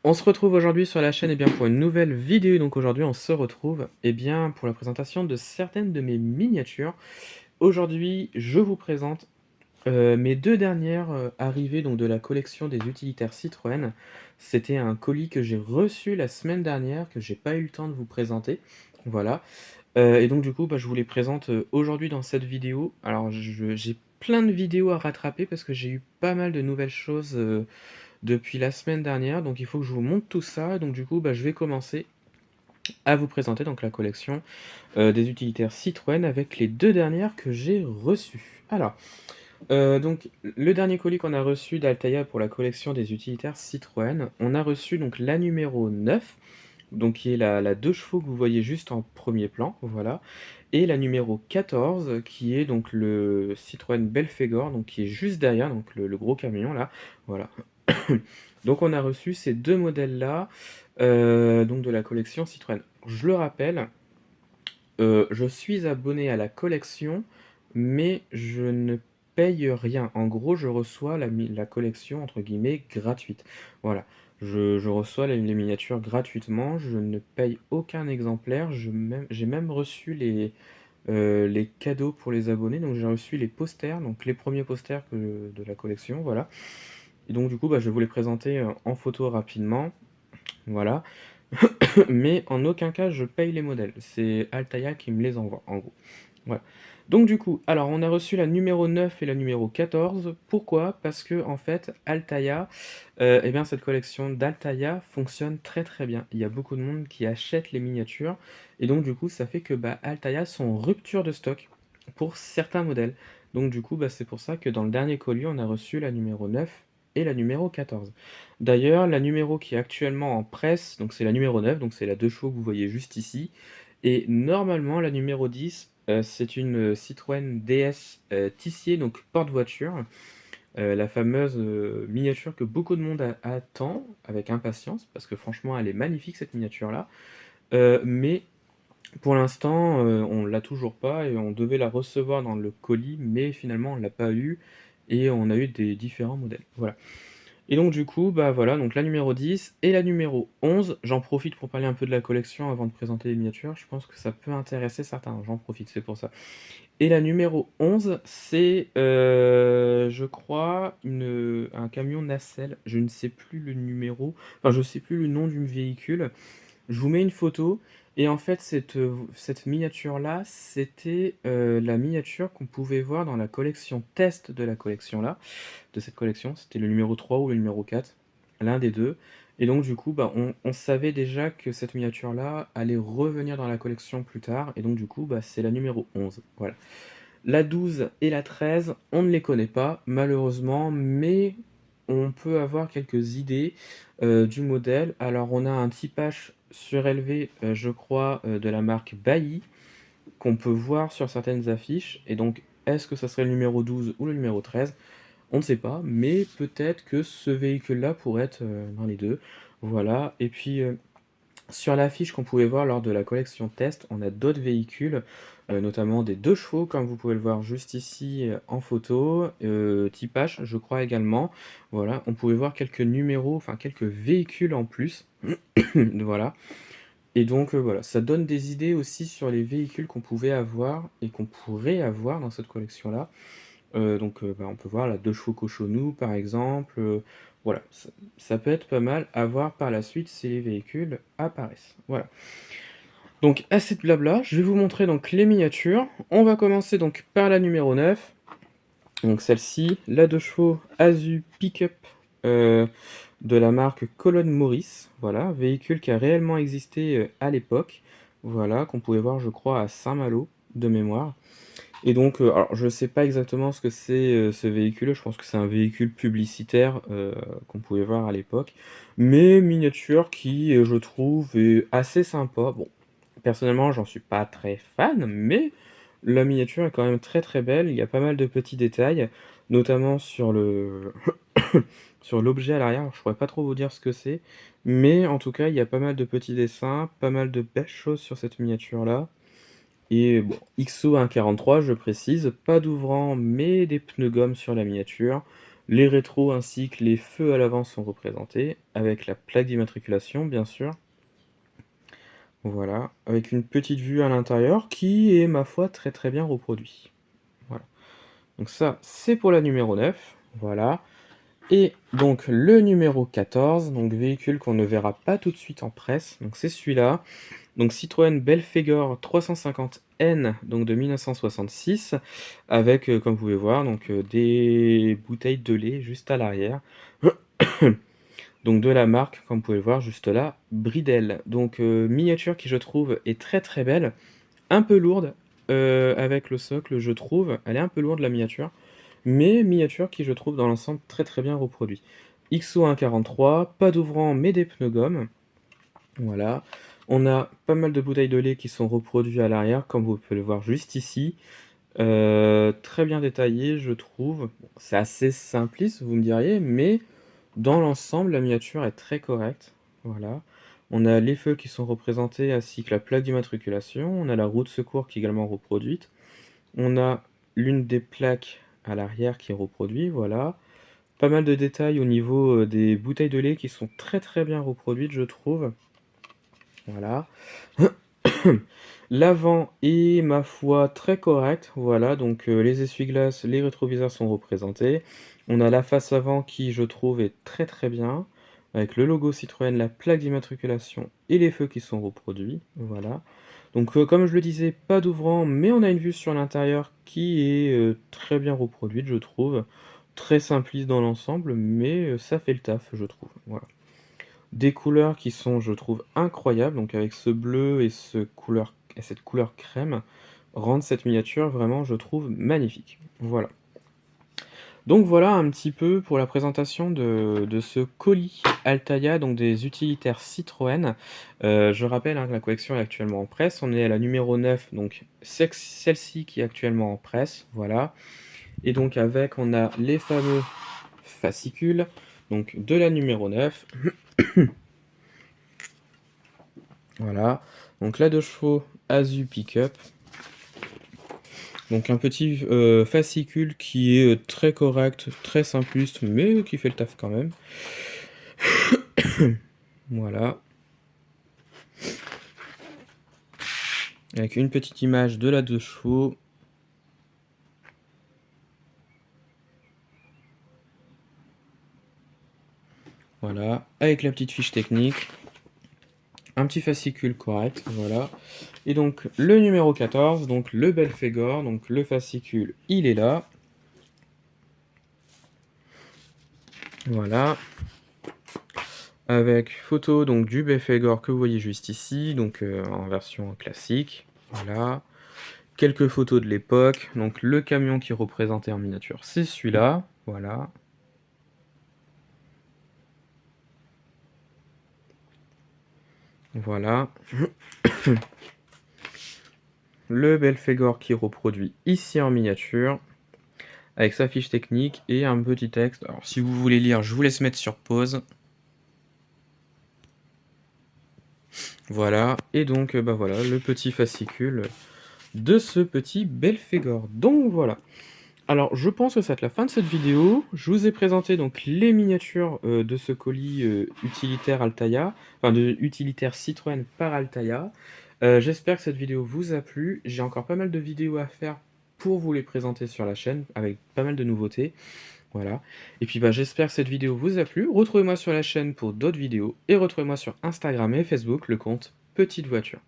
On se retrouve aujourd'hui sur la chaîne pour une nouvelle vidéo. Donc aujourd'hui, on se retrouve pour la présentation de certaines de mes miniatures. Aujourd'hui, je vous présente mes 2 dernières arrivées donc de la collection des utilitaires Citroën. C'était un colis que j'ai reçu la semaine dernière, que j'ai pas eu le temps de vous présenter. Voilà. Et donc du coup, je vous les présente aujourd'hui dans cette vidéo. Alors j'ai plein de vidéos à rattraper parce que j'ai eu pas mal de nouvelles choses depuis la semaine dernière, donc il faut que je vous montre tout ça. Donc du coup, je vais commencer à vous présenter donc la collection des utilitaires Citroën avec les 2 dernières que j'ai reçues. Alors, donc le dernier colis qu'on a reçu d'Altaïa pour la collection des utilitaires Citroën, on a reçu donc la numéro 9, donc qui est la 2 chevaux que vous voyez juste en premier plan, voilà, et la numéro 14 qui est donc le Citroën Belphégor, donc qui est juste derrière, donc le gros camion là, voilà. Donc on a reçu ces 2 modèles-là, donc de la collection Citroën. Je le rappelle, je suis abonné à la collection, mais je ne paye rien. En gros, je reçois la collection entre guillemets «gratuite». Voilà. Je reçois les miniatures gratuitement, je ne paye aucun exemplaire, j'ai même reçu les cadeaux pour les abonnés, donc j'ai reçu les posters, donc les premiers posters de la collection, voilà. Et donc du coup, je vais vous les présenter, en photo rapidement, voilà. Mais en aucun cas je paye les modèles, c'est Altaïa qui me les envoie, en gros. Voilà. Donc du coup, alors on a reçu la numéro 9 et la numéro 14. Pourquoi? Parce que en fait, Altaïa, et bien cette collection d'Altaïa fonctionne très, très bien. Il y a beaucoup de monde qui achète les miniatures et donc du coup, ça fait que, Altaïa sont en rupture de stock pour certains modèles. Donc du coup, c'est pour ça que dans le dernier colis, on a reçu la numéro 9 et la numéro 14. D'ailleurs, la numéro qui est actuellement en presse, donc c'est la numéro 9, donc c'est la 2 chevaux que vous voyez juste ici. Et normalement, la numéro 10, c'est une Citroën DS Tissier, donc porte-voiture, la fameuse miniature que beaucoup de monde attend avec impatience, parce que franchement, elle est magnifique cette miniature-là. Mais pour l'instant, on l'a toujours pas et on devait la recevoir dans le colis, mais finalement, on l'a pas eu et on a eu des différents modèles. Voilà. Et donc du coup, voilà, donc la numéro 10 et la numéro 11. J'en profite pour parler un peu de la collection avant de présenter les miniatures. Je pense que ça peut intéresser certains, j'en profite, c'est pour ça. Et la numéro 11, c'est, je crois, un camion nacelle. Je ne sais plus le numéro, enfin je sais plus le nom du véhicule. Je vous mets une photo et en fait cette miniature-là, c'était, la miniature qu'on pouvait voir dans la collection test de la collection-là, de cette collection. C'était le numéro 3 ou le numéro 4, l'un des 2. Et donc du coup, on savait déjà que cette miniature-là allait revenir dans la collection plus tard et donc du coup, c'est la numéro 11, voilà. La 12 et la 13, on ne les connaît pas malheureusement, mais on peut avoir quelques idées, du modèle. Alors on a un typage surélevé, je crois, de la marque Bailly, qu'on peut voir sur certaines affiches et donc est-ce que ça serait le numéro 12 ou le numéro 13? On ne sait pas, mais peut-être que ce véhicule-là pourrait être, dans les 2. Voilà et puis, sur l'affiche qu'on pouvait voir lors de la collection test, on a d'autres véhicules, notamment des 2 chevaux comme vous pouvez le voir juste ici, en photo, type H je crois également. Voilà, on pouvait voir quelques numéros, enfin quelques véhicules en plus. Voilà et donc, voilà, ça donne des idées aussi sur les véhicules qu'on pouvait avoir et qu'on pourrait avoir dans cette collection-là. Donc, on peut voir la 2 chevaux Cochonou par exemple, voilà, ça peut être pas mal à voir par la suite si les véhicules apparaissent. Voilà. Donc assez de blabla, je vais vous montrer donc les miniatures. On va commencer donc par la numéro 9. Donc celle-ci, la 2 chevaux Azu Pickup, heu, de la marque Colonne Maurice. Voilà, véhicule qui a réellement existé, à l'époque. Voilà, qu'on pouvait voir je crois à Saint-Malo, de mémoire. Et donc, alors je sais pas exactement ce que c'est, ce véhicule, je pense que c'est un véhicule publicitaire, qu'on pouvait voir à l'époque. Mais miniature qui, je trouve est assez sympa. Bon, personnellement j'en suis pas très fan, mais la miniature est quand même très, très belle. Il y a pas mal de petits détails, notamment sur le sur l'objet à l'arrière. Je pourrais pas trop vous dire ce que c'est, mais en tout cas, il y a pas mal de petits dessins, pas mal de belles choses sur cette miniature-là. Et bon, XO 1,43 je précise, pas d'ouvrant mais des pneus gomme sur la miniature. Les rétros ainsi que les feux à l'avant sont représentés, avec la plaque d'immatriculation, bien sûr. Voilà, avec une petite vue à l'intérieur qui est, ma foi, très très bien reproduit. Voilà. Donc ça, c'est pour la numéro 9. Voilà. Et donc le numéro 14, donc véhicule qu'on ne verra pas tout de suite en presse, donc c'est celui-là. Donc Citroën Belphégor 350N, donc de 1966, avec, comme vous pouvez voir, donc des bouteilles de lait juste à l'arrière. Donc de la marque, comme vous pouvez le voir juste là, Bridel. Donc miniature qui je trouve est très très belle, un peu lourde avec le socle je trouve, elle est un peu lourde la miniature, mais miniature qui je trouve dans l'ensemble très très bien reproduit. XO 143, pas d'ouvrant mais des pneus gomme, voilà. On a pas mal de bouteilles de lait qui sont reproduites à l'arrière, comme vous pouvez le voir juste ici. Très bien détaillé je trouve. Bon, c'est assez simpliste vous me diriez, mais dans l'ensemble, la miniature est très correcte, voilà. On a les feux qui sont représentés ainsi que la plaque d'immatriculation. On a la roue de secours qui est également reproduite. On a l'une des plaques à l'arrière qui est reproduite, voilà. Pas mal de détails au niveau, des bouteilles de lait qui sont très, très bien reproduites, je trouve. Voilà. L'avant est, ma foi, très correct, voilà, donc les essuie-glaces, les rétroviseurs sont représentés. On a la face avant qui, je trouve, est très, très bien, avec le logo Citroën, la plaque d'immatriculation et les feux qui sont reproduits, voilà. Donc comme je le disais, pas d'ouvrant, mais on a une vue sur l'intérieur qui est, très bien reproduite, je trouve. Très simpliste dans l'ensemble, mais ça fait le taf, je trouve, voilà. Des couleurs qui sont, je trouve, incroyables, donc avec ce bleu et cette couleur crème, rendent cette miniature vraiment, je trouve, magnifique. Voilà. Donc voilà un petit peu pour la présentation de ce colis Altaïa, donc des utilitaires Citroën. Je rappelle, hein, que la collection est actuellement en presse. On est à la numéro 9, donc celle-ci qui est actuellement en presse, voilà. Et donc avec, on a les fameux fascicules, donc de la numéro 9. Voilà, donc la 2 chevaux Azu Pickup. Donc un petit fascicule qui est très correct, très simpliste, mais qui fait le taf quand même. Voilà. Avec une petite image de la 2 chevaux. Voilà, avec la petite fiche technique. Un petit fascicule correct, voilà. Et donc le numéro 14, donc le Belphégor, donc le fascicule, il est là. Voilà. Avec photo donc du Belphégor que vous voyez juste ici, donc en version classique. Voilà. Quelques photos de l'époque, donc le camion qui est représenté en miniature, c'est celui-là, voilà. Voilà. Le Belphégor qui est reproduit ici en miniature, avec sa fiche technique et un petit texte. Alors si vous voulez lire, je vous laisse mettre sur pause. Voilà, et donc bah voilà, le petit fascicule de ce petit Belphégor. Donc voilà. Alors je pense que ça va être la fin de cette vidéo. Je vous ai présenté donc les miniatures, de ce colis, utilitaire Altaïa, enfin de utilitaire Citroën par Altaïa. J'espère que cette vidéo vous a plu. J'ai encore pas mal de vidéos à faire pour vous les présenter sur la chaîne, avec pas mal de nouveautés. Voilà. Et puis bah, j'espère que cette vidéo vous a plu. Retrouvez-moi sur la chaîne pour d'autres vidéos et retrouvez-moi sur Instagram et Facebook, le compte Petite Voiture.